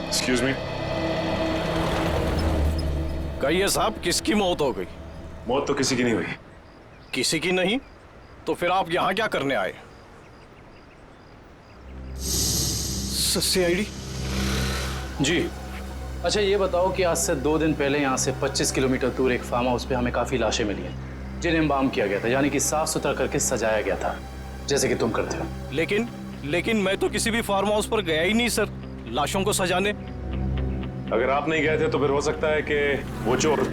Excuse me. कहिए साहब, किसकी मौत हो गई? मौत तो किसी की नहीं हुई। किसी की नहीं? तो फिर आप यहाँ क्या करने आए? सीआईडी? जी। अच्छा ये बताओ कि आज से 2 दिन पहले यहाँ से 25 किलोमीटर दूर एक फार्म हाउस पे हमें काफ़ी लाशें मिली हैं जिन्हें एम्बाम किया गया था, यानी कि साफ सुथरा करके सजाया गया था, जैसे कि तुम करते हो। लेकिन मैं तो किसी भी फार्म हाउस पर गया ही नहीं सर, लाशों को सजाने। अगर आप नहीं गए थे तो फिर हो सकता है कि वो चोर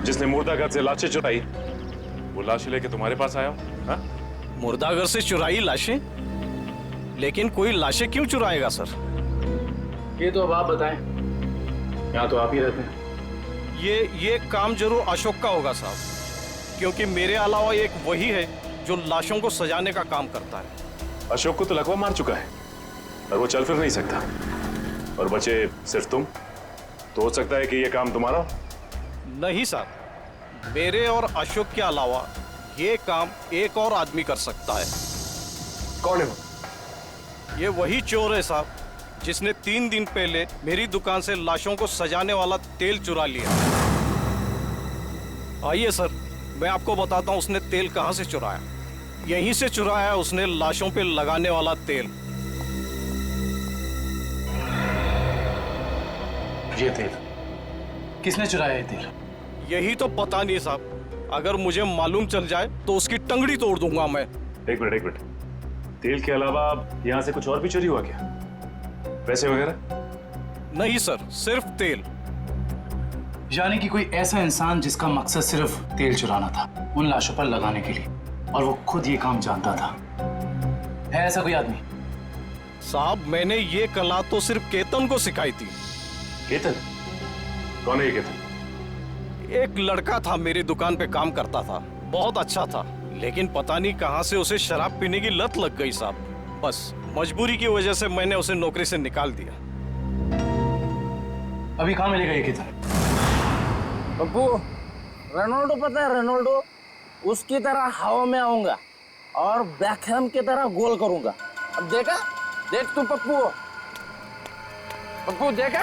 जिसने मुर्दाघर से लाशें चुराई वो लाशें लेके तुम्हारे पास आया हो। हाँ? मुर्दाघर से चुराई लाशें? लेकिन कोई लाशें क्यों चुराएगा सर? ये तो अब आप बताएं, यहाँ तो आप ही रहते हैं। ये काम जरूर अशोक का होगा साहब, क्योंकि मेरे अलावा एक वही है जो लाशों को सजाने का काम करता है। अशोक को तो लकवा मार चुका है और वो चल फिर नहीं सकता, और बचे सिर्फ तुम। तो हो सकता है कि ये काम तुम्हारा हो। नहीं साहब, मेरे और अशोक के अलावा ये काम एक और आदमी कर सकता है। कौन है वो? ये वही चोर है साहब जिसने 3 दिन पहले मेरी दुकान से लाशों को सजाने वाला तेल चुरा लिया। आइए सर, मैं आपको बताता हूँ उसने तेल कहाँ से चुराया। यहीं से चुराया उसने लाशों पे लगाने वाला तेल। ये तेल किसने चुराया? ये तेल यही तो पता नहीं साहब, अगर मुझे मालूम चल जाए तो उसकी टंगड़ी तोड़ दूंगा मैं। एक मिनट। तेल के अलावा यहाँ से कुछ और भी चोरी हुआ क्या? पैसे वगैरह? नहीं सर, सिर्फ तेल। यानी कि कोई ऐसा इंसान जिसका मकसद सिर्फ तेल चुराना था उन लाशों पर लगाने के लिए, और वो खुद ये काम जानता था। है ऐसा कोई आदमी? साहब मैंने ये कला तो सिर्फ केतन को सिखाई थी। केतन? कौन है ये केतन? एक लड़का था, मेरी दुकान पे काम करता था, बहुत अच्छा था, लेकिन पता नहीं कहां से उसे शराब पीने की लत लग गई साहब। बस मजबूरी की वजह से मैंने उसे नौकरी से निकाल दिया। अभी कहाँ मिलेगा ये केतन? पप्पू, रोनाल्डो पता है? रोनाल्डो उसकी तरह हवा में आऊंगा और बैकहैम की तरह गोल करूंगा। अब देखा? देख तू पप्पू, पप्पू देखा?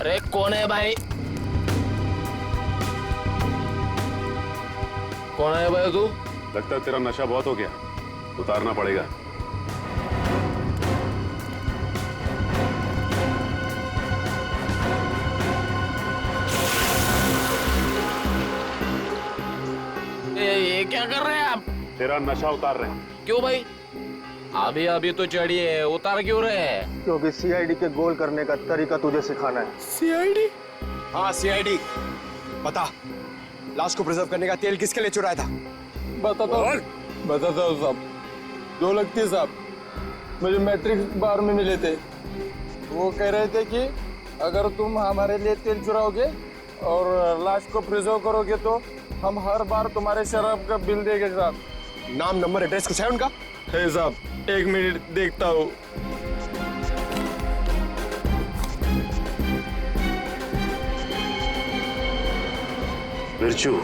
अरे कौन है भाई? कौन है भाई तू? लगता है तेरा नशा बहुत हो गया, उतारना पड़ेगा। ये क्या कर रहे हैं आप? तेरा नशा उतार रहे हैं। क्यों भाई? अभी तो चढ़ी है, उतार क्यों रहे हैं? क्योंकि सीआईडी के गोल करने का तरीका तुझे सिखाना है। सीआईडी? हाँ सीआईडी। बता, लाश को प्रिजर्व करने का तेल किसके लिए चुराया था? बताता हूँ साहब। 2 लगती साहब, मुझे मैट्रिक बार में मिले थे। वो कह रहे थे कि अगर तुम हमारे लिए तेल चुराओगे और लाश को प्रिजर्व करोगे तो हम हर बार तुम्हारे शराब का बिल देंगे साहब। नाम नंबर एड्रेस कुछ है उनका? है साहब, 1 मिनट देखता हूँ। बिरजू,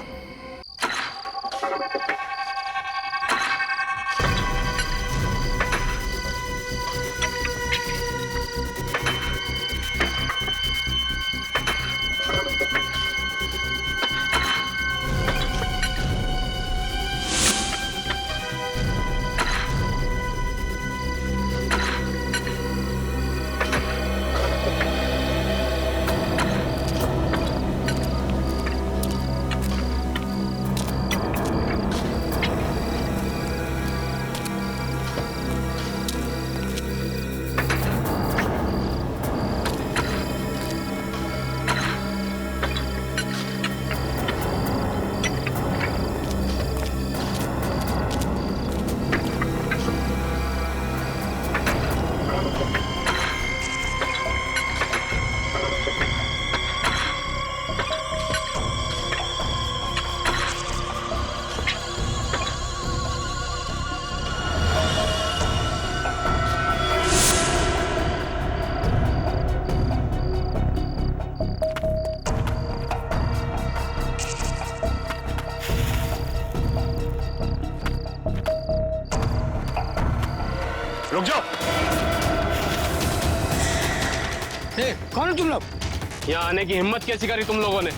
रुक जाओ। कौन है तुम लोग? यहाँ आने की हिम्मत कैसी करी तुम लोगों ने?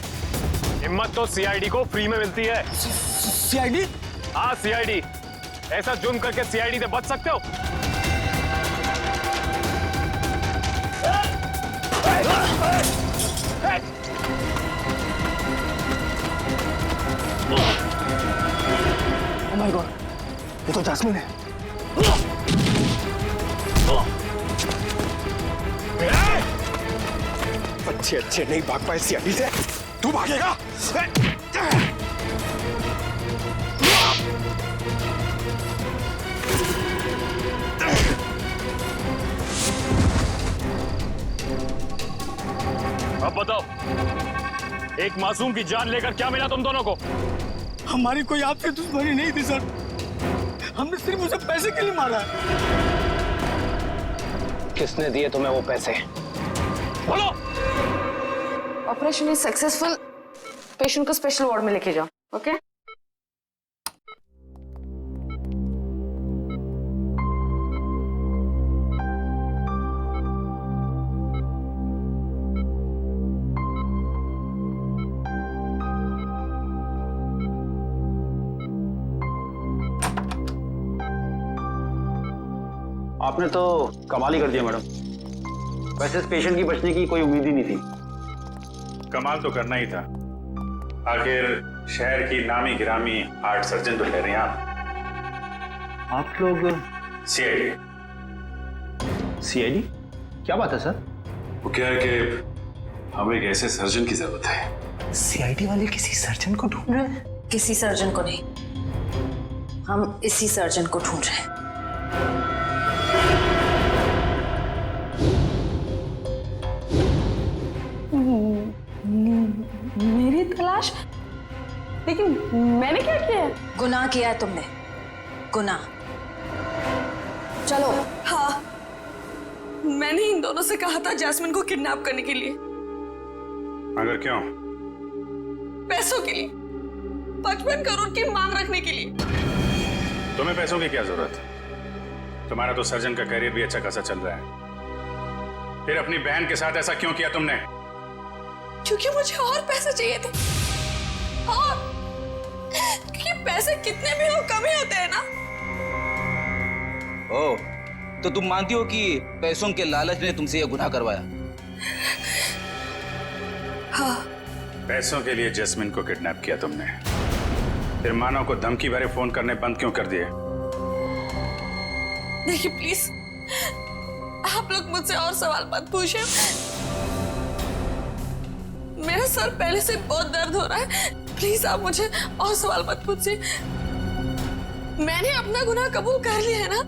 हिम्मत तो सीआईडी को फ्री में मिलती है। सीआईडी? हाँ सीआईडी। ऐसा जुर्म करके सीआईडी से बच सकते हो? ओह माय गॉड, ये तो जैस्मिन है। बच्चे अच्छे नहीं भाग पाए सीआईडी से, तू भागेगा? अब बताओ, एक मासूम की जान लेकर क्या मिला तुम दोनों को? हमारी कोई आपसे दुश्मनी नहीं थी सर, हमने सिर्फ उसे पैसे के लिए मारा है। किसने दिए तुम्हें वो पैसे? बोलो। Operation is successful. पेशेंट को स्पेशल वार्ड में लेके जाओ। ओके? आपने तो कमाल ही कर दिया मैडम। वैसे इस पेशेंट की बचने की कोई उम्मीद ही नहीं थी। कमाल तो करना ही था। आखिर शहर की नामी गिरामी हार्ट सर्जन तो ठहरे आप लोग सीआईडी। सीआईडी? क्या बात है सर? वो क्या है कि हमें एक ऐसे सर्जन की जरूरत है। सीआईडी वाले किसी सर्जन को ढूंढ रहे हैं? किसी सर्जन को नहीं, हम इसी सर्जन को ढूंढ रहे हैं। मेरी तलाश? लेकिन मैंने क्या किया है? गुनाह किया है तुमने, गुनाह। चलो। हाँ, मैंने इन दोनों से कहा था जैस्मिन को किडनैप करने के लिए। मगर क्यों? पैसों के लिए, 55 करोड़ की मांग रखने के लिए। तुम्हें पैसों की क्या जरूरत? तुम्हारा तो सर्जन का करियर भी अच्छा खासा चल रहा है, फिर अपनी बहन के साथ ऐसा क्यों किया तुमने? क्योंकि मुझे और पैसे चाहिए थे। और क्योंकि पैसे कितने भी हो कम ही होते हैं ना। ओह, तो तुम मानती हो कि पैसों के लालच ने तुमसे यह गुनाह करवाया? हाँ। पैसों के लिए जैस्मिन को किडनैप किया तुमने, फिर मानव को धमकी भरे फोन करने बंद क्यों कर दिए? देखिए प्लीज, आप लोग मुझसे और सवाल मत पूछिए। मेरा सर पहले से बहुत दर्द हो रहा है। प्लीज आप मुझे और सवाल मत पूछिए। मैंने अपना गुनाह कबूल कर लिया है ना,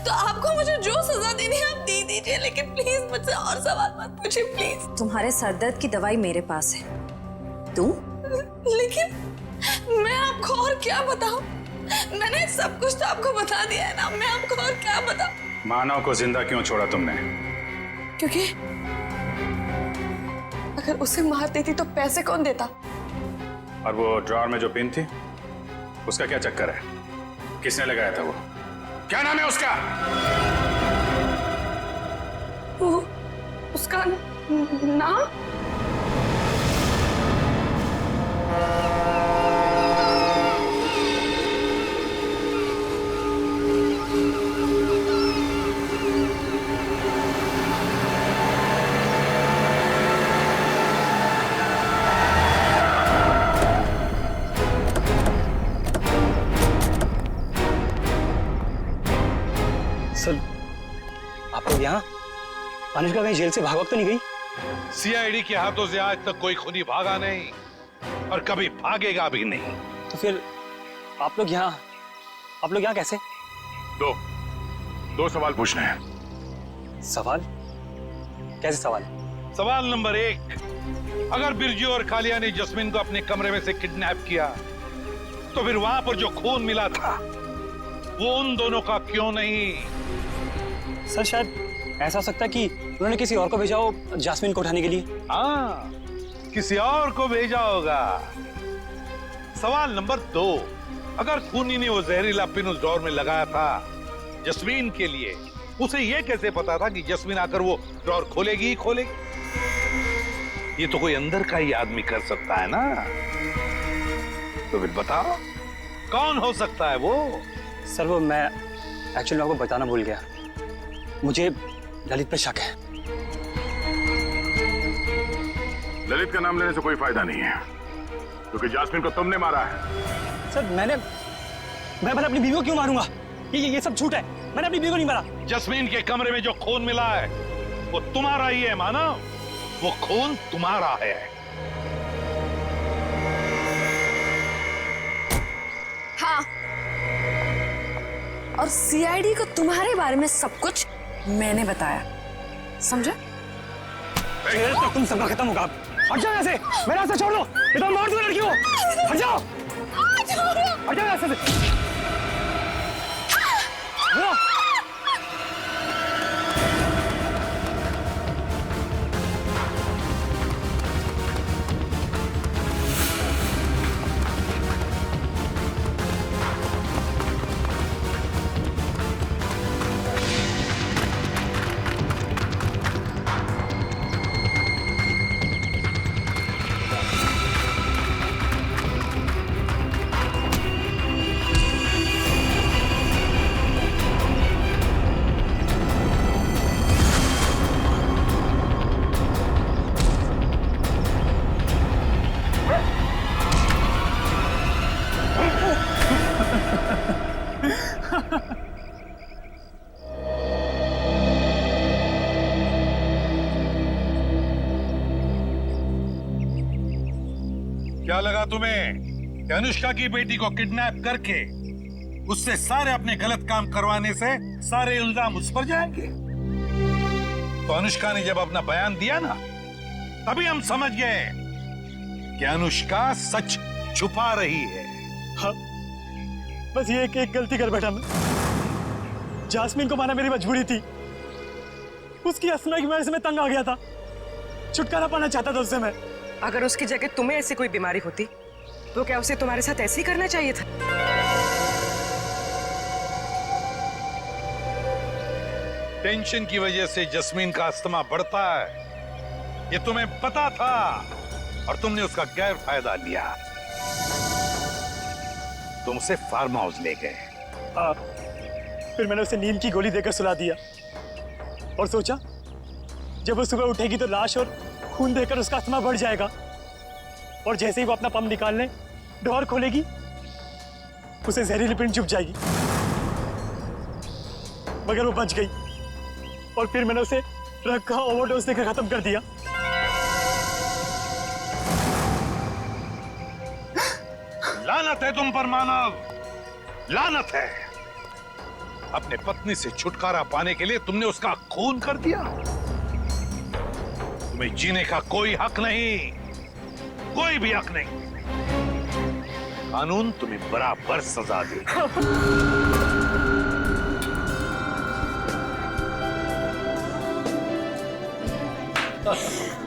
तो आपको मुझे जो सजा देनी है आप दे दीजिए, लेकिन प्लीज मुझसे और सवाल मत पूछिए प्लीज। तुम्हारे सरदर्द की दवाई मेरे पास है, दूं? लेकिन मैं आपको और क्या बताऊं? मैंने सब कुछ तो आपको बता दिया है ना, मैं आपको और क्या बताऊं? मानव को जिंदा क्यों छोड़ा तुमने? क्योंकि अगर उसे मार देती तो पैसे कौन देता? और वो ड्रॉर में जो पिन थी, उसका क्या चक्कर है? किसने लगाया था वो? क्या नाम है उसका? वो उसका नाम? सर, आप लोग यहाँ? अनुष्का कहीं जेल से भाग तो नहीं गई? सीआईडी के हाथों से आज तक कोई खूनी भागा नहीं और कभी भागेगा भी नहीं। तो फिर आप लोग यहाँ कैसे? दो सवाल पूछने हैं। सवाल? कैसे सवाल? सवाल नंबर 1, अगर बिरजू और कालिया ने जस्मिन को अपने कमरे में से किडनैप किया, तो फिर वहां पर जो खून मिला था वो उन दोनों का क्यों नहीं? सर, शायद ऐसा हो सकता है कि उन्होंने किसी और को भेजा हो जैस्मिन को उठाने के लिए। हाँ, किसी और को भेजा होगा। सवाल नंबर 2, अगर खूनी ने वो जहरीला पिन उस ड्रॉर में लगाया था जस्मीन के लिए, उसे ये कैसे पता था कि जस्मीन आकर वो ड्रॉर खोलेगी ही खोलेगी? ये तो कोई अंदर का ही आदमी कर सकता है ना। तो फिर बताओ कौन हो सकता है वो? सर वो मैं एक्चुअली आपको बताना भूल गया, मुझे ललित पे शक है। ललित का नाम लेने से कोई फायदा नहीं है, क्योंकि जास्मिन को तुमने मारा है। सर मैं अपनी बीवी को क्यों मारूंगा? ये सब झूठ है, मैंने अपनी बीवी को नहीं मारा। जस्मीन के कमरे में जो खून मिला है वो तुम्हारा ही है मानव, वो खून तुम्हारा है। हाँ, और सीआईडी को तुम्हारे बारे में सब कुछ मैंने बताया, समझे? तो तुम सबका खत्म होगा। हट जाओ यहाँ से, मेरा रास्ता छोड़ दो, इधर मार दो लड़की को। हट जाओ, हट जाओ रास्ते से। क्या लगा तुम्हें कि अनुष्का की बेटी को किडनैप करके उससे सारे अपने गलत काम करवाने से सारे इल्जाम उस पर जाएंगे? तो अनुष्का ने जब अपना बयान दिया ना, तभी हम समझ गए कि अनुष्का सच छुपा रही है। हाँ, बस ये एक गलती कर बैठा मैं। जास्मीन को मारना मेरी मजबूरी थी, उसकी असना की वजह से मैं तंग आ गया था, छुटकारा पाना चाहता था उससे मैं। अगर उसकी जगह तुम्हें ऐसी कोई बीमारी होती तो क्या उसे तुम्हारे साथ ऐसे ही करना चाहिए था? टेंशन की वजह से जस्मीन का अस्थमा बढ़ता है, ये तुम्हें पता था और तुमने उसका गैर फायदा लिया। तुम उसे फार्म हाउस ले गए। फिर मैंने उसे नींद की गोली देकर सुला दिया और सोचा जब वो सुबह उठेगी तो लाश और खून देकर उसका अस्थमा बढ़ जाएगा, और जैसे ही वो अपना पंप निकालने ड्रॉर खोलेगी उसे जहरीली पिंड चुभ जाएगी। मगर वो बच गई और फिर मैंने उसे ड्रग का ओवरडोज देकर खत्म कर दिया। लानत है तुम पर मानव, लानत है। अपने पत्नी से छुटकारा पाने के लिए तुमने उसका खून कर दिया। तुम्हें जीने का कोई हक नहीं, कोई भी हक नहीं। कानून तुम्हें बराबर सजा देगा।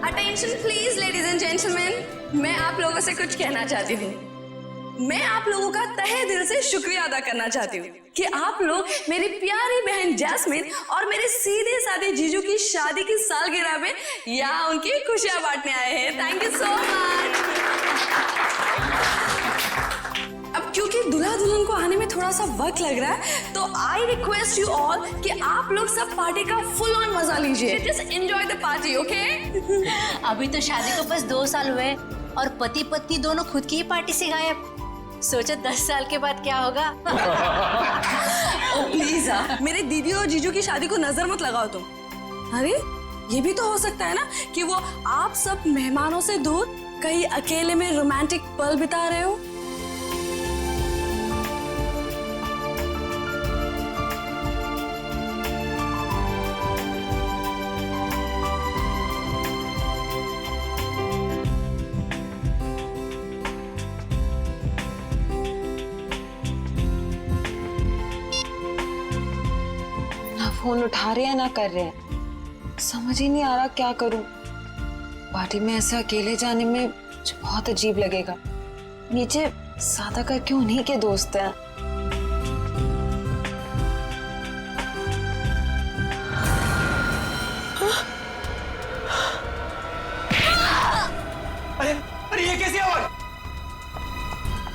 Attention please ladies and gentleman, मैं आप लोगों से कुछ कहना चाहती हूँ। मैं आप लोगों का तहे दिल से शुक्रिया अदा करना चाहती हूँ कि आप लोग मेरी प्यारी बहन जैस्मिन और मेरे सीधे साधे जीजू की शादी की सालगिरह में यहाँ उनकी खुशियां बांटने आए हैं। Thank you so much. अब क्योंकि दूल्हा दुल्हन को आने में थोड़ा सा वक्त लग रहा है, तो आई रिक्वेस्ट यू ऑल कि आप लोग सब पार्टी का फुल ऑन मजा लीजिए। Just enjoy the party, okay? अभी तो शादी को बस 2 साल हुए और पति पत्नी दोनों खुद की ही पार्टी से गायब। सोचो 10 साल के बाद क्या होगा। ओ प्लीज मेरे दीदी और जीजू की शादी को नजर मत लगाओ तुम। अरे ये भी तो हो सकता है ना कि वो आप सब मेहमानों से दूर कहीं अकेले में रोमांटिक पल बिता रहे हो। फोन उठा रहे हैं ना कर रहे हैं, समझ ही नहीं आ रहा क्या करूं। पार्टी में ऐसे अकेले जाने में मुझे बहुत अजीब लगेगा। नीचे सादा का क्यों उन्हीं के दोस्त हैं।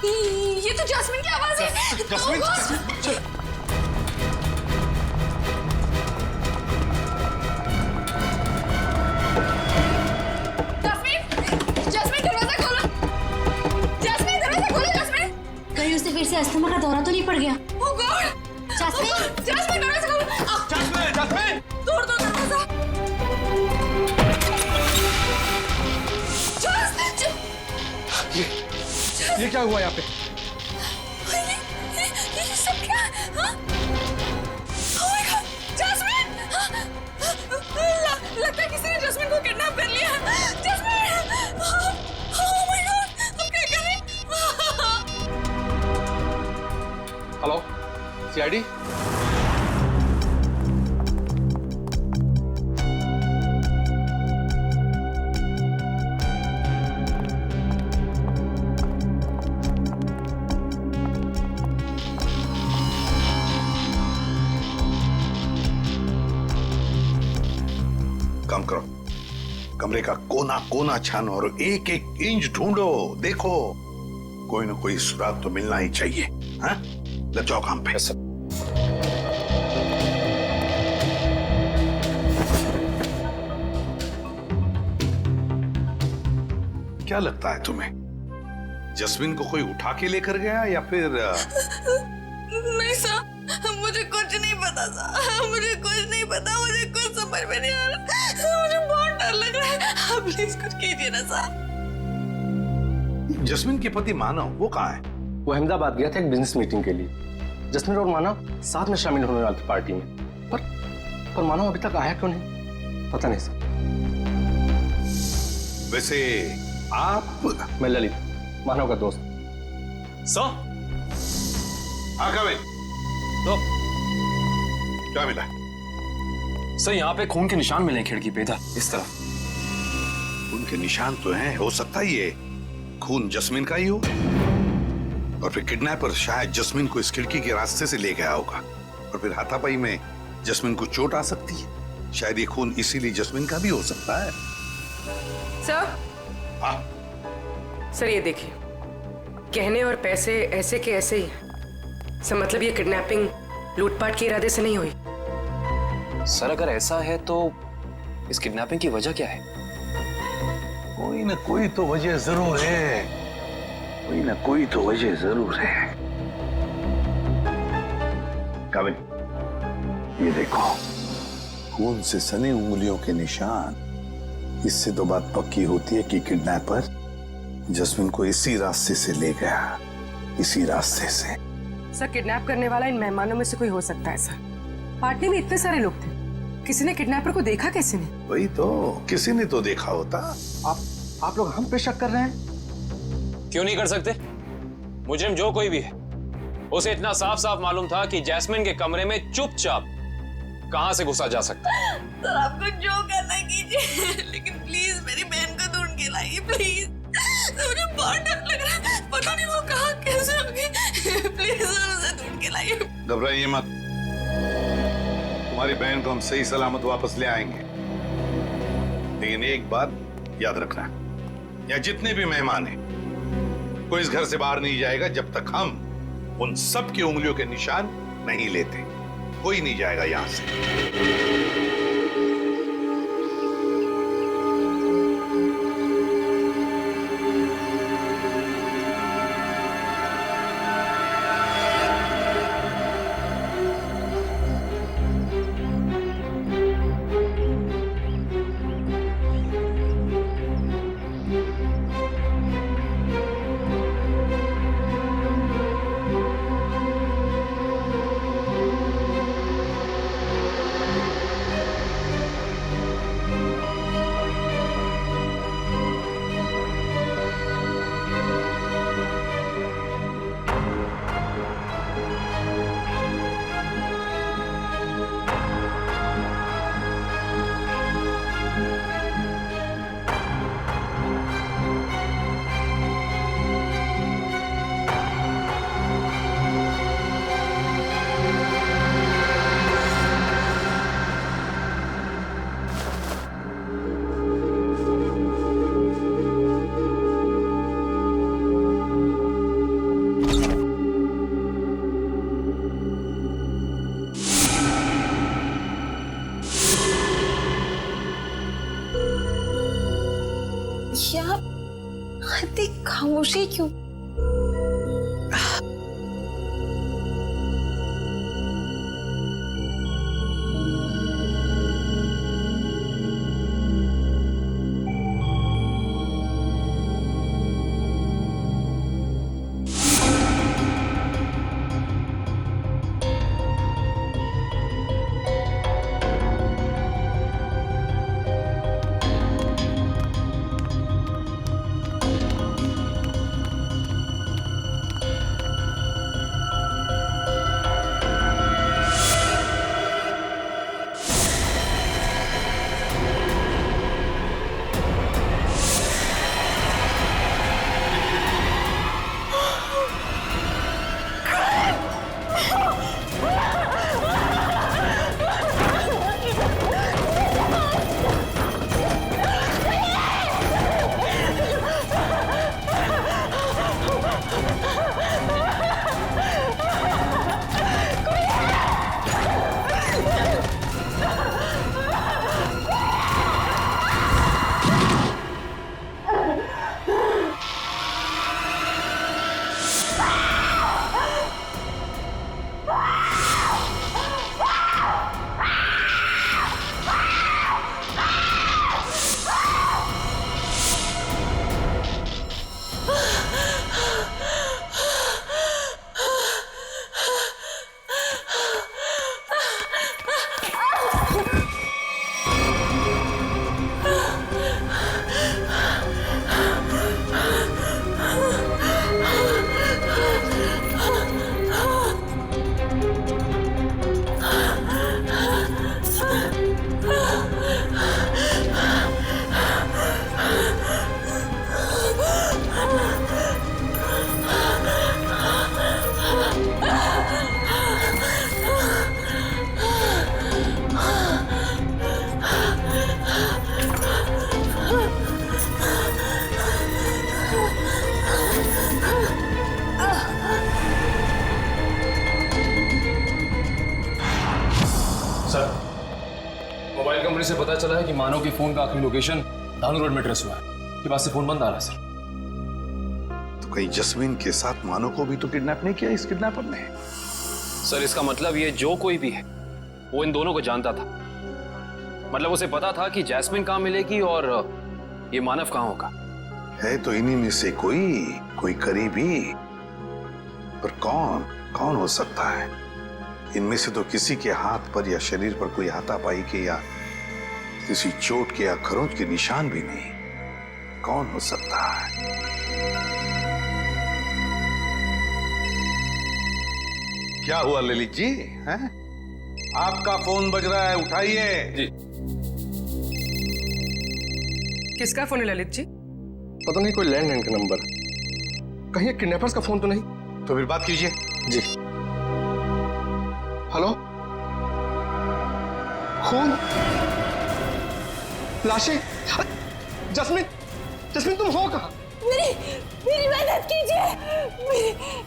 ये तो जैस्मिन की आवाज है। जैस्मिन, चल। जैस्मिन दरवाजा खोलो। जैस्मिन दरवाजा खोलो। जैस्मिन कहीं उसे फिर से अस्थमा का दौरा तो नहीं पड़ गया? ओह गॉड। जैस्मिन जैस्मिन दरवाजा खोलो। जैस्मिन तोड़ दो दरवाजा। ये क्या हुआ यहाँ पे? ये सब क्या? हाँ? Oh my God, Jasmine! लगता है किसी ने जैस्मिन को किडनैप कर लिया। जैस्मिन! Oh my God, हम क्या करें? Hello, CID? काम करो, कमरे का कोना कोना छानो और एक एक इंच ढूंढो। देखो कोई ना कोई सुराग तो मिलना ही चाहिए। हाँ, लग जाओ काम पे। क्या लगता है तुम्हें, जस्मिन को कोई उठा के लेकर गया या फिर? नहीं सर, मुझे कुछ नहीं पता सर, मुझे कुछ नहीं पता, मुझे कुछ समझ में नहीं आ रहा, मुझे बहुत डर लग रहा है। आप प्लीज कुछ कीजिए ना सर। जस्मिन के पति मानव वो कहाँ है? वो अहमदाबाद गया था एक बिजनेस मीटिंग के लिए। जस्मिन और मानव साथ में शामिल होने वाले थे पार्टी में, पर मानव अभी तक आया क्यों नहीं, पता नहीं सर। वैसे आप? मैं ललित, मानव का दोस्त। सर? हाँ कविन, तो क्या मिला? सर यहाँ पे खून के निशान मिले खिड़की पे, इधर इस तरफ। उनके निशान तो हैं, हो सकता है ये खून जस्मिन का ही हो, और फिर किडनैपर शायद जस्मिन को इस खिड़की के रास्ते से ले गया होगा, और फिर हाथापाई में जस्मिन को चोट आ सकती है। शायद ये खून इसीलिए जस्मिन का भी हो सकता है। सर? हाँ सर ये देखिए, गहने और पैसे ऐसे के ऐसे ही। सर मतलब ये किडनैपिंग लूटपाट के इरादे से नहीं हुई। सर अगर ऐसा है तो इस किडनैपिंग की वजह क्या है? कोई ना कोई तो वजह जरूर है, कोई ना कोई तो वजह जरूर है। कविन, ये देखो, खून से सनी उंगलियों के निशान। इससे तो बात पक्की होती है कि किडनैपर जस्मिन को इसी रास्ते से ले गया, इसी रास्ते से। सर किडनैप करने वाला इन मेहमानों में से कोई हो सकता है सर। पार्टी में इतने सारे लोग थे, किसी ने किडनैपर को देखा कैसे नहीं? वही तो, किसी ने तो देखा होता। आप लोग हम पे शक कर रहे हैं? क्यों नहीं कर सकते? मुजरिम जो कोई भी है, उसे इतना साफ साफ मालूम था कि जैस्मिन के कमरे में चुपचाप कहां से घुसा जा सकता है। सर आपको जो करना है कीजिए, लेकिन प्लीज मेरी बहन को ढूंढ के लाइए प्लीज। मुझे बहुत डर लग रहा है, पता नहीं वो कहाँ कैसे होगी। प्लीज उसे ढूंढ के लाइए। घबराइए मत, तुम्हारी बहन को हम सही सलामत वापस ले आएंगे। लेकिन एक बात याद रखना, यहाँ जितने भी मेहमान हैं, कोई इस घर से बाहर नहीं जाएगा जब तक हम उन सब की उंगलियों के निशान नहीं लेते। कोई नहीं जाएगा यहां से। खामोशी क्यों? मोबाइल कंपनी से पता चला है कि मानव के फोन का आखिरी लोकेशन धानु रोड में ट्रेस हुआ है। के पास से फोन बंद आ रहा है सर। तो कहीं जस्मीन के साथ मानव को भी तो किडनैप नहीं किया इस किडनैपर ने? सर इसका मतलब ये जो कोई भी है वो इन दोनों को जानता था। मतलब उसे पता था कि जैस्मिन कहाँ मिलेगी और ये मानव कहाँ होगा। है तो इन्हीं में से कोई करीबी, पर कौन हो सकता है? इनमें से तो किसी के हाथ पर या शरीर पर कोई हाथापाई के या किसी चोट के या खरोंच के निशान भी नहीं। कौन हो सकता है? क्या हुआ ललित जी? हैं? आपका फोन बज रहा है, उठाइए। जी। किसका फोन है ललित जी? पता नहीं, कोई लैंडलाइन का नंबर। कहीं किडनैपर्स का फोन तो नहीं? तो फिर बात कीजिए। जी। हेलो, खून, लाशें। जस्मीन तुम हो कहाँ? मेरी मदद कीजिए,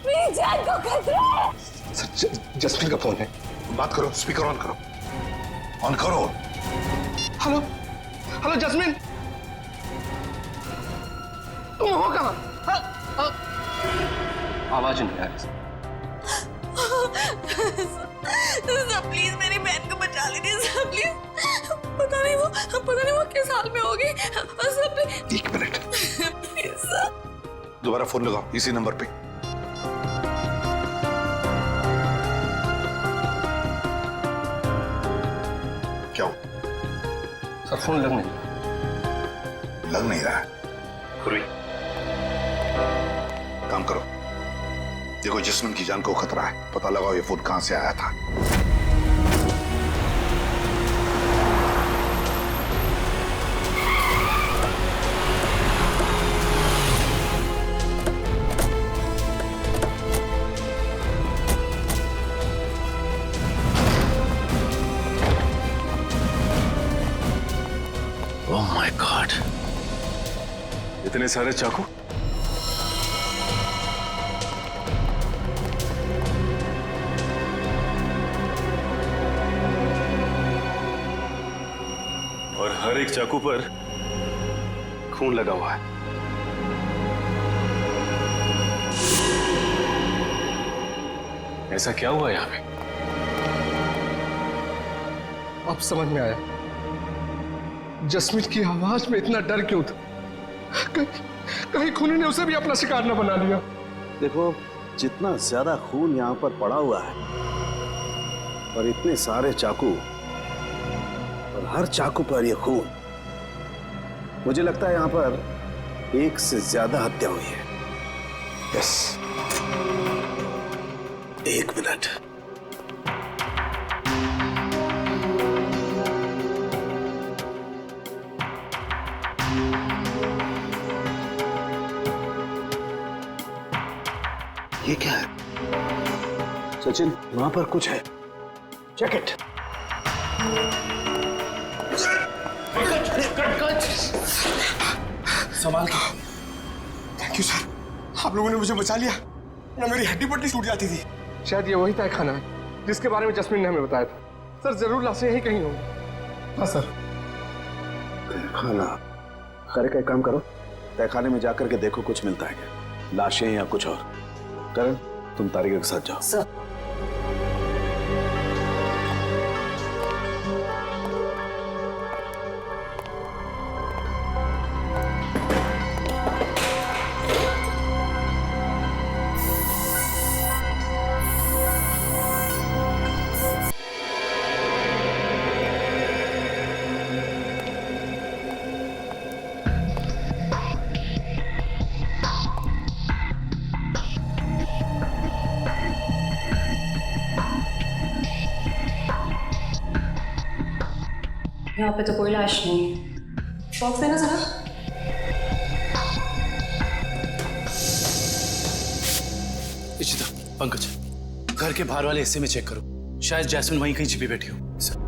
मेरी जान को खतरा है। सर, जस्मीन का फोन है। बात करो, स्पीकर ऑन करो, ऑन करो। हेलो जस्मीन, तुम हो कहाँ? आवाज नहीं आ रही। सर प्लीज मेरी बहन को बचा लीजिए सर, प्लीज। पता नहीं वो किस हाल में होगी sir, please. 1 minute, please sir. दोबारा फोन लगाओ इसी नंबर पे। क्या हो? सर फोन लग नहीं रहा है। काम करो, देखो जस्मिन की जान को खतरा है, पता लगाओ ये फोन कहां से आया था। ओह माय गॉड, इतने सारे चाकू। और हर एक चाकू पर खून लगा हुआ है। ऐसा क्या हुआ यहाँ पे? अब समझ में आया जस्मीन की आवाज में इतना डर क्यों था। कहीं खूनी ने उसे भी अपना शिकार न बना लिया। देखो, जितना ज्यादा खून यहाँ पर पड़ा हुआ है और इतने सारे चाकू और हर चाकू पर यह खून, मुझे लगता है यहाँ पर एक से ज्यादा हत्या हुई है। यस, एक मिनट। ये क्या है? सचिन, वहां पर कुछ है। Check it. संभाल के। थैंक यू सर, आप लोगों ने मुझे बचा लिया, ना मेरी हड्डी पट्टी टूट जाती थी। शायद ये वही तहखाना है जिसके बारे में जस्मीन ने हमें बताया था। सर, जरूर लाशें यहीं कहीं होंगी। हाँ सर। तहखाना। करे का एक काम करो, तहखाने में जाकर के देखो कुछ मिलता है क्या, लाशें या कुछ और। करण, तुम तारिका के साथ जाओ। सर। यहाँ पे तो कोई लाश नहीं। बॉक्स देना जरा। इशिता, पंकज, घर के बाहर वाले हिस्से में चेक करो, शायद जैस्मिन वहीं कहीं छिपी बैठी हो। सर।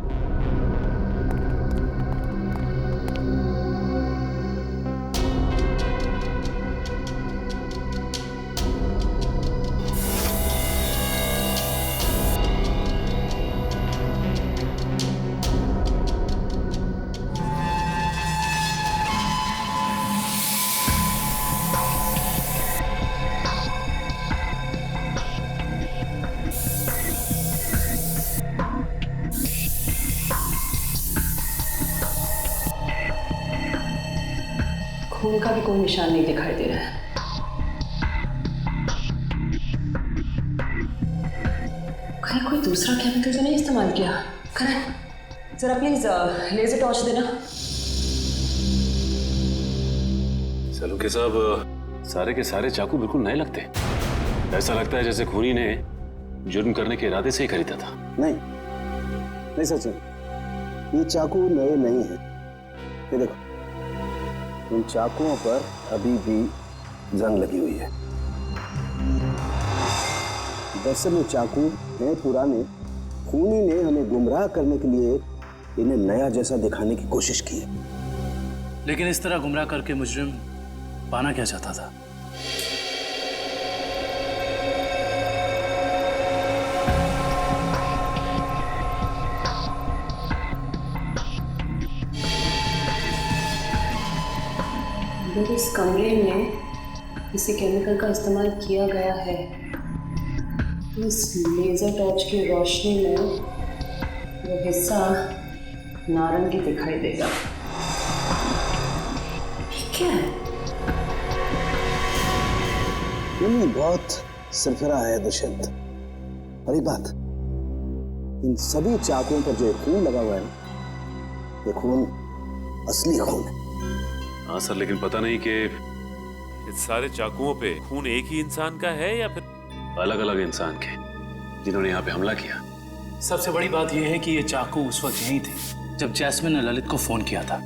खून का भी कोई निशान नहीं दिखाई दे रहा है। कहीं कोई दूसरा केमिकल तो नहीं इस्तेमाल किया? करण, जरा प्लीज लेजर टॉर्च देना। सलूके साहब, सारे के सारे चाकू बिल्कुल नए लगते हैं। ऐसा लगता है जैसे खूनी ने जुर्म करने के इरादे से ही खरीदा था। नहीं सचिन, ये चाकू नए नहीं हैं। ये देखो, इन चाकुओं पर अभी भी जंग लगी हुई है। दरअसल ये चाकू हैं पुराने। खूनी ने हमें गुमराह करने के लिए इन्हें नया जैसा दिखाने की कोशिश की है। लेकिन इस तरह गुमराह करके मुजरिम पाना क्या चाहता था? अगर इस कमरे में किसी केमिकल का इस्तेमाल किया गया है तो इस लेजर टॉर्च की रोशनी में वो हिस्सा नारंगी दिखाई देगा। क्या है? ये बहुत सरफरा है दुष्यंत। और एक बात, इन सभी चाकुओं पर जो खून लगा हुआ है ना, ये खून असली खून है। हाँ सर, लेकिन पता नहीं कि इस सारे चाकुओं पे खून एक ही इंसान का है या फिर अलग अलग इंसान के जिन्होंने यहाँ पे हमला किया। सबसे बड़ी बात यह है कि ये चाकू उस वक्त यहीं थे जब जैस्मिन ने ललित को फोन किया था।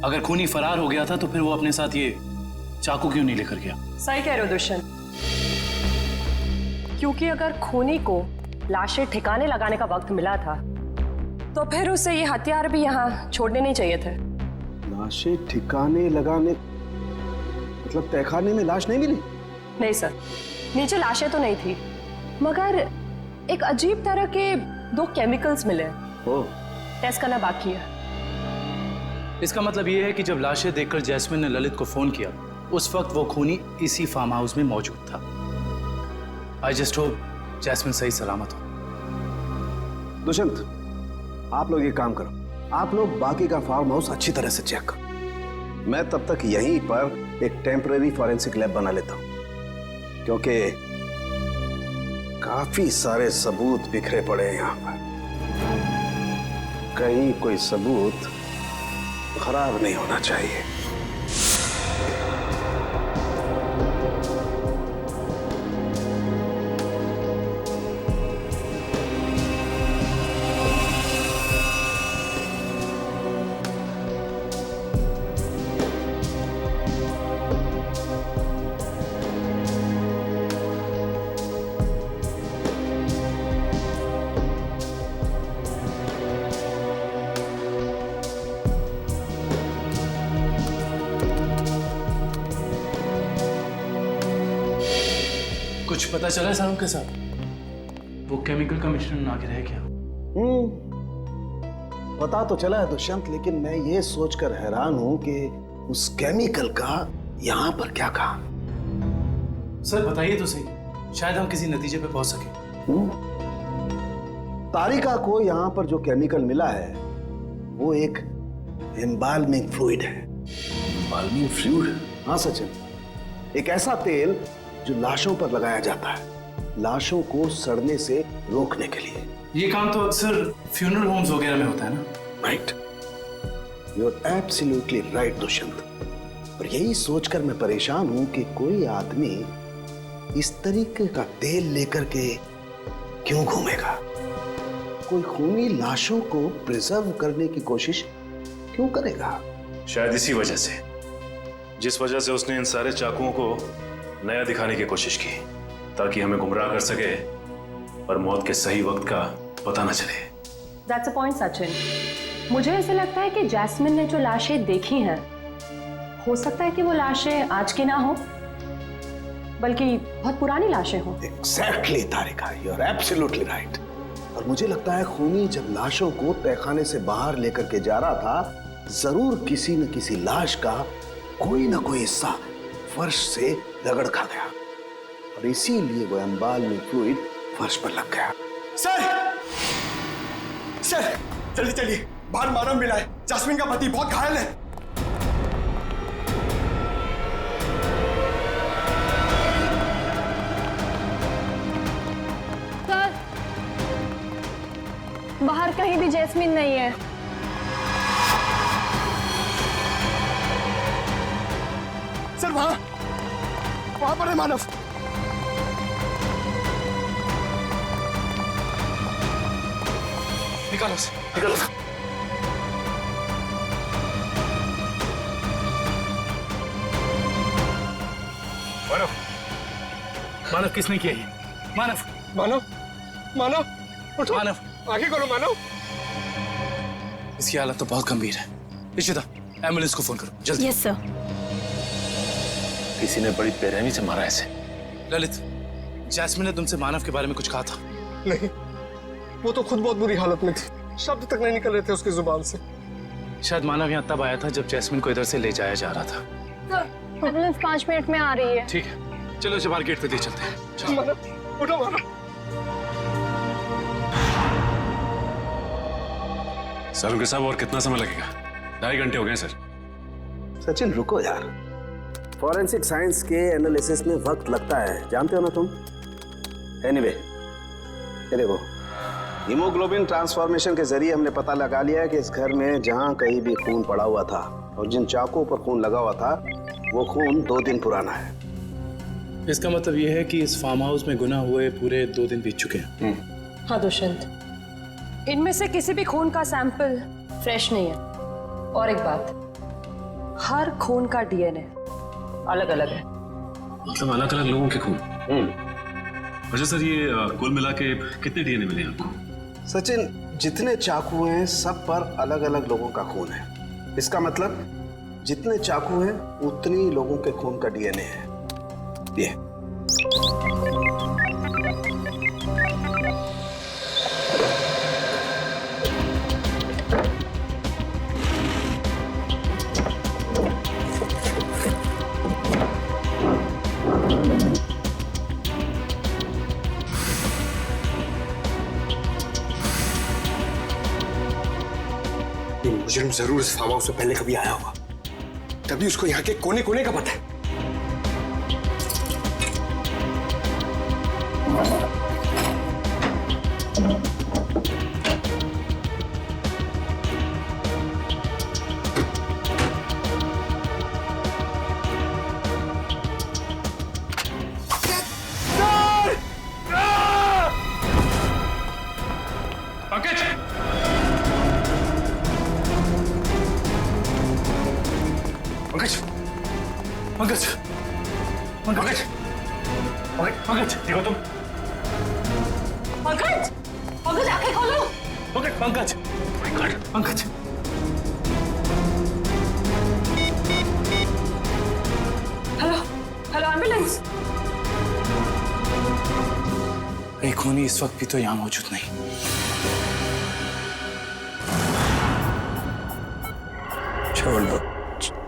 अगर खूनी फरार हो गया था तो फिर वो अपने साथ ये चाकू क्यों नहीं लेकर गया? सही कह रहे हो दुष्यंत, क्योंकि अगर खूनी को लाशें ठिकाने लगाने का वक्त मिला था तो फिर उसे ये हथियार भी यहाँ छोड़ने नहीं चाहिए थे। लाशें ठिकाने लगाने मतलब तहखाने में लाश नहीं मिली? नहीं सर, नीचे लाशें तो नहीं थी, मगर एक अजीब तरह के 2 केमिकल्स मिले। टेस्ट करना बाकी है। इसका मतलब ये है कि जब लाशें देखकर जैस्मिन ने ललित को फोन किया उस वक्त वो खूनी इसी फार्म हाउस में मौजूद था। आई जस्ट होप जैस्मिन सही सलामत हो। दुष्यंत, आप लोग ये काम करो, आप लोग बाकी का फार्म हाउस अच्छी तरह से चेक करो। मैं तब तक यहीं पर एक टेम्पररी फॉरेंसिक लैब बना लेता हूं, क्योंकि काफी सारे सबूत बिखरे पड़े हैं यहां पर। कहीं कोई सबूत खराब नहीं होना चाहिए। कुछ पता चला है साहब के साथ? वो केमिकल का मिश्रण आगे रह गया। पता तो चला है दुष्यंत, लेकिन मैं ये सोचकर हैरान हूं कि उस केमिकल का यहां पर क्या काम। सर बताइए तो सही, शायद हम किसी नतीजे पे पहुंच सके। तारिका को यहां पर जो केमिकल मिला है वो एक एम्बाल्मिंग फ्लूइड है। Embalming fluid? हाँ सचिन, एक ऐसा तेल जो लाशों पर लगाया जाता है, लाशों को सड़ने से रोकने के लिए। ये काम तो अक्सर फ्यूनरल होम्स वगैरह में होता है ना? Right, you are absolutely right Dushyant. और यही सोचकर मैं परेशान हूं कि कोई आदमी इस तरीके का तेल लेकर के क्यों घूमेगा। कोई खूनी लाशों को प्रिजर्व करने की कोशिश क्यों करेगा? शायद इसी वजह से, जिस वजह से उसने इन सारे चाकुओं को नया दिखाने की कोशिश की, ताकि हमें गुमराह कर सके और मौत के सही वक्त का पता न चले। That's a point, Sachin. मुझे ऐसे लगता है कि जैस्मिन ने जो लाशें देखी हैं, हो सकता है कि वो लाशें आज की ना हो, बल्कि बहुत पुरानी लाशें हों। Exactly, Tarika, you are absolutely right। और मुझे लगता है खूनी जब लाशों को तहखाने से बाहर लेकर के जा रहा था, जरूर किसी न किसी लाश का कोई ना कोई हिस्सा फर्श से रगड़ खा गया और इसीलिए वो एम्बाल्मिंग फ्लूइड फर्श पर लग गया। सर, सर, जल्दी चलिए, बाहर मानव मिला है। जैस्मिन का पति बहुत घायल है। सर, बाहर कहीं भी जैस्मिन नहीं है। सर, वहां पर है मानव। निकालो उसे, निकालो। मानव, मानव किसने किया ये? मानव, मानव, मानव, उठो। मानव, आगे करो मानव। इसकी हालत तो बहुत गंभीर है। इशिता, एम्बुलेंस को फोन करो जल्दी। Yes sir. किसी ने बड़ी बेरहमी से मारा ऐसे। ललित, जैस्मिन ने तुमसे मानव के बारे में कुछ कहा था? नहीं, वो तो खुद बहुत बुरी हालत में थी, शब्द तक नहीं निकल रहे थे उसकी जुबान से। शायद मानव यहाँ तब आया था जब जैस्मिन को इधर से ले जाया जा रहा था। एम्बुलेंस 5 मिनट में आ रही है। ठीक है, चलो इसे बाहर गेट पे ले चलते हैं। चलो। मानव, उठो मानव। सर उनके साहब, और कितना समय लगेगा? 2.5 घंटे हो गए सर। सचिन रुको यार, फॉरेंसिक साइंस के एनालिसिस में वक्त लगता है, जानते हो ना तुम। एनीवे, ये देखो, हीमोग्लोबिन ट्रांसफॉर्मेशन के जरिए हमने पता लगा लिया है कि इस घर में जहां कहीं भी खून पड़ा हुआ था और जिन चाकुओं पर खून लगा हुआ था, वो खून 2 दिन पुराना है। इसका मतलब ये है कि इस फार्म हाउस में गुनाह हुए पूरे 2 दिन बीत चुके हैं। हाँ दुष्यंत, इनमें से किसी भी खून का सैंपल फ्रेश नहीं है। और एक बात, हर खून का डीएनए अलग अलग है। मतलब अलग अलग लोगों के खून? अच्छा सर, ये कुल मिला के कितने डीएनए मिले आपको? सचिन, जितने चाकू हैं सब पर अलग अलग लोगों का खून है। इसका मतलब जितने चाकू हैं उतनी लोगों के खून का डीएनए है। ये मुजरिम जरूर इस फार्म हाउस से पहले कभी आया होगा, तभी उसको यहाँ के कोने कोने का पता है। पंकज! पंकज! पंकज! पंकज! पंकज! देखो तुम। पंकज! पंकज आंखें खोलो। Pankaj! Pankaj! Pankaj! Hello, hello ambulance. एक खूनी इस वक्त भी तो यहाँ मौजूद नहीं।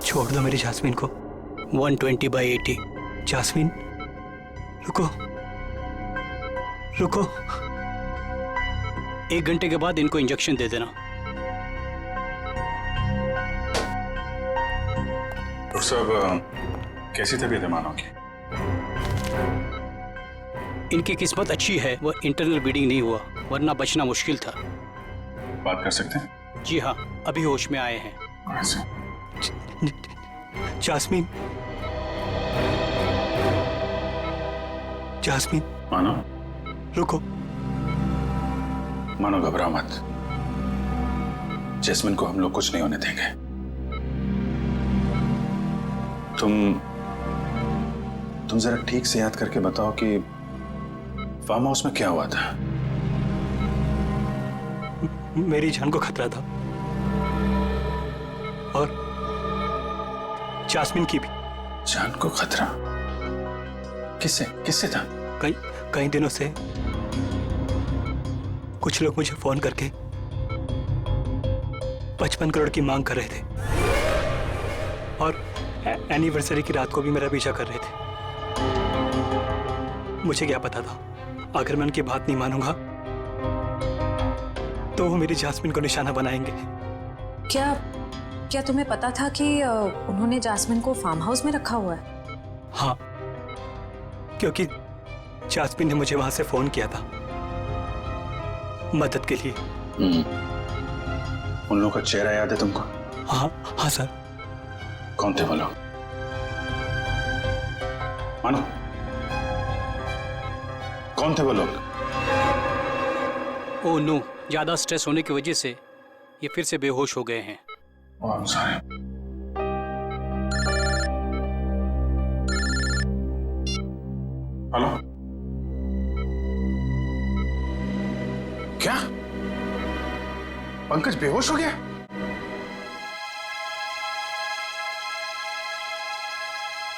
छोड़ दो मेरी जास्मिन को। 120/80। जास्मिन रुको, रुको। 1 घंटे के बाद इनको इंजेक्शन दे देना। डॉक्टर साहब, कैसी तबीयत है मानो की? इनकी किस्मत अच्छी है, वो इंटरनल ब्लीडिंग नहीं हुआ, वरना बचना मुश्किल था। बात कर सकते हैं? जी हाँ, अभी होश में आए हैं। Jasmine, jasmine. मानो, रुको। मानो घबराओ मत। जैस्मिन को हम लोग कुछ नहीं होने देंगे। तुम जरा ठीक से याद करके बताओ कि फार्म हाउस में क्या हुआ था? मेरी जान को खतरा था और जास्मिन की भी। जान को खतरा? किससे किससे था? कई दिनों से कुछ लोग मुझे फोन करके 55 करोड़ की मांग कर रहे थे और एनिवर्सरी की रात को भी मेरा पीछा कर रहे थे। मुझे क्या पता था, अगर मैं उनकी बात नहीं मानूंगा तो वो मेरी जास्मिन को निशाना बनाएंगे। क्या तुम्हें पता था कि उन्होंने जास्मिन को फार्म हाउस में रखा हुआ है? हाँ, क्योंकि जास्मिन ने मुझे वहां से फोन किया था मदद के लिए। उन लोगों का चेहरा याद है तुमको? हाँ सर। कौन थे वो लोग? मानो, कौन थे वो लोग? ओह नो, ज्यादा स्ट्रेस होने की वजह से ये फिर से बेहोश हो गए हैं। हेलो, क्या पंकज बेहोश हो गया?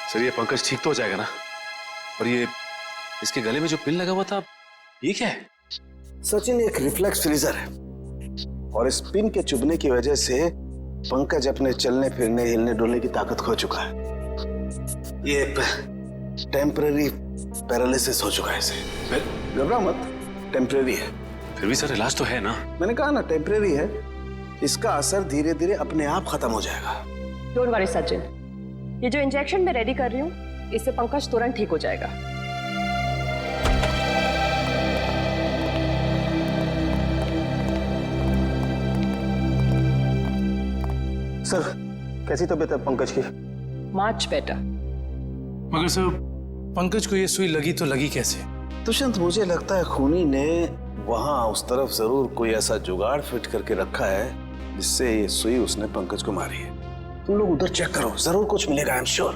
सर, ये पंकज ठीक तो हो जाएगा ना? और ये इसके गले में जो पिन लगा हुआ था, ये क्या है? सचिन, एक रिफ्लेक्स फ्रीजर है और इस पिन के चुभने की वजह से पंकज अपने चलने फिरने हिलने डुलने की ताकत खो चुका है। ये टेम्पररी पैरालिसिस हो चुका है इसे। घबरा मत, टेम्पररी है। फिर भी सर इलाज तो है ना? मैंने कहा ना, टेम्पररी है। इसका असर धीरे धीरे अपने आप खत्म हो जाएगा। डोंट वरी सचिन, ये जो इंजेक्शन मैं रेडी कर रही हूँ, इससे पंकज तुरंत ठीक हो जाएगा। सर, कैसी तबीयत है पंकज की? Much better. मगर सर, पंकज को ये सुई लगी तो लगी कैसे? दुष्यंत, मुझे लगता है खूनी ने वहां उस तरफ जरूर कोई ऐसा जुगाड़ फिट करके रखा है जिससे ये सुई उसने पंकज को मारी है। तुम लोग उधर चेक करो, जरूर कुछ मिलेगा, आई एम श्योर।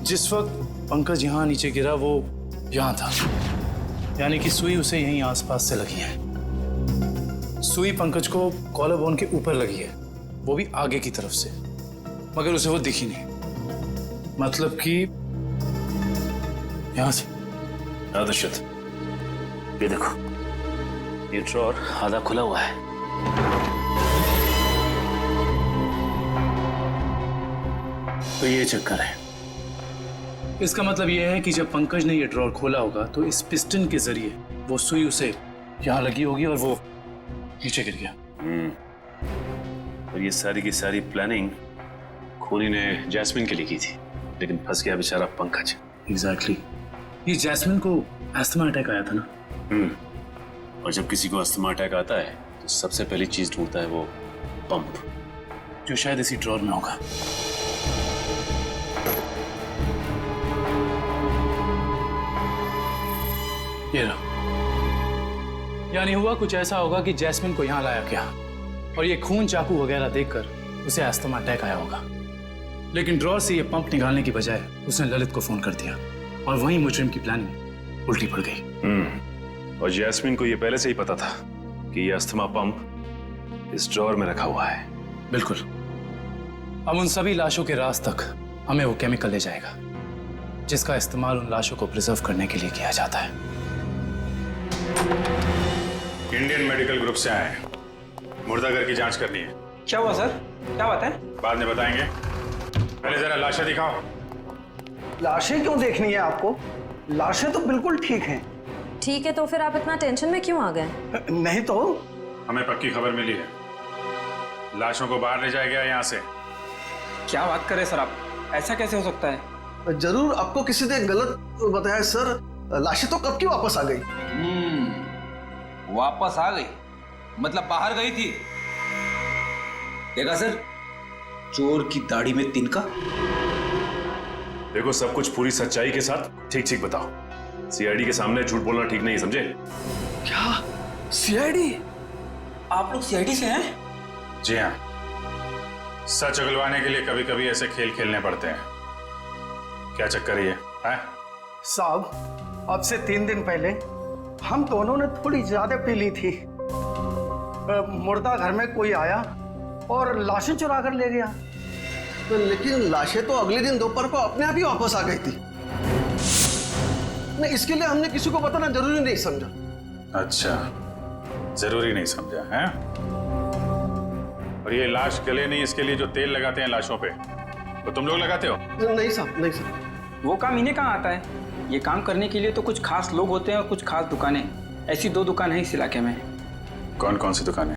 जिस वक्त पंकज यहाँ नीचे गिरा वो यहाँ था, यानी कि सुई उसे यहीं आसपास से लगी है। सुई पंकज को कॉलर बोन के ऊपर लगी है, वो भी आगे की तरफ से, मगर उसे वो दिखी नहीं। मतलब कि यहाँ से। दुष्यंत, ये देखो, ये ड्रॉर आधा खुला हुआ है। तो ये चक्कर है। इसका मतलब यह है कि जब पंकज ने ये ड्रॉर खोला होगा तो इस पिस्टन के जरिए वो सुई उसे यहाँ लगी होगी और वो नीचे गिर गया। और ये सारी की सारी प्लानिंग खूनी ने जैस्मिन के लिए की थी, लेकिन फंस गया बेचारा पंकज। एग्जैक्टली। ये जैस्मिन को अस्थमा अटैक आया था ना। और जब किसी को अस्थमा अटैक आता है तो सबसे पहली चीज ढूंढता है वो पंप, जो शायद इसी ड्रॉर में होगा। ये रहा। यानी हुआ कुछ ऐसा होगा कि जैस्मिन को यहाँ लाया गया और ये खून चाकू वगैरह देखकर उसे अस्थमा अटैक आया होगा, लेकिन ड्रॉर से ये पंप निकालने की बजाय उसने ललित को फोन कर दिया और वहीं मुजरिम की प्लानिंग उल्टी पड़ गई। और जैस्मिन को ये पहले से ही पता था कि ये अस्थमा पंप इस ड्रॉर में रखा हुआ है। बिल्कुल। अब उन सभी लाशों के राज तक हमें वो केमिकल ले जाएगा जिसका इस्तेमाल उन लाशों को प्रिजर्व करने के लिए किया जाता है। इंडियन मेडिकल ग्रुप से आए हैं, मुर्दाघर की जांच करनी है। क्या हुआ सर? क्या बात है? बाद में बताएंगे, पहले जरा लाशें दिखाओ। लाशें क्यों देखनी है आपको? लाशें तो बिल्कुल ठीक हैं। ठीक है, तो फिर आप इतना टेंशन में क्यों आ गए? नहीं तो हमें पक्की खबर मिली है, लाशों को बाहर ले जाया गया यहाँ से। क्या बात कर रहे सर आप? ऐसा कैसे हो सकता है? जरूर आपको किसी ने गलत बताया सर। लाशें तो कब की वापस आ गई। वापस आ गई मतलब बाहर गई थी? देखा सर, चोर की दाढ़ी में तिनका। देखो, सब कुछ पूरी सच्चाई के साथ ठीक ठीक बताओ। सीआईडी के सामने झूठ बोलना ठीक नहीं, समझे? क्या सीआईडी? आप लोग सीआईडी से हैं? जी हाँ, सच उगलवाने के लिए कभी कभी ऐसे खेल खेलने पड़ते हैं। क्या चक्कर है? साहब, अब से 3 दिन पहले हम दोनों ने थोड़ी ज्यादा पी ली थी। मुर्दा घर में कोई आया और लाशें चुरा कर ले गया। तो लेकिन लाशें तो अगले दिन दोपहर को अपने आप ही वापस आ गई थी। नहीं, इसके लिए हमने किसी को बताना जरूरी नहीं समझा। अच्छा, जरूरी नहीं समझा है? और ये लाश गले नहीं, इसके लिए जो तेल लगाते हैं लाशों पे, वो तुम लोग लगाते हो? नहीं साहब, नहीं साहब। वो काम इन्हें कहाँ आता है? ये काम करने के लिए तो कुछ खास लोग होते हैं और कुछ खास दुकानें। ऐसी 2 दुकान है इस इलाके में। कौन कौन सी दुकानें?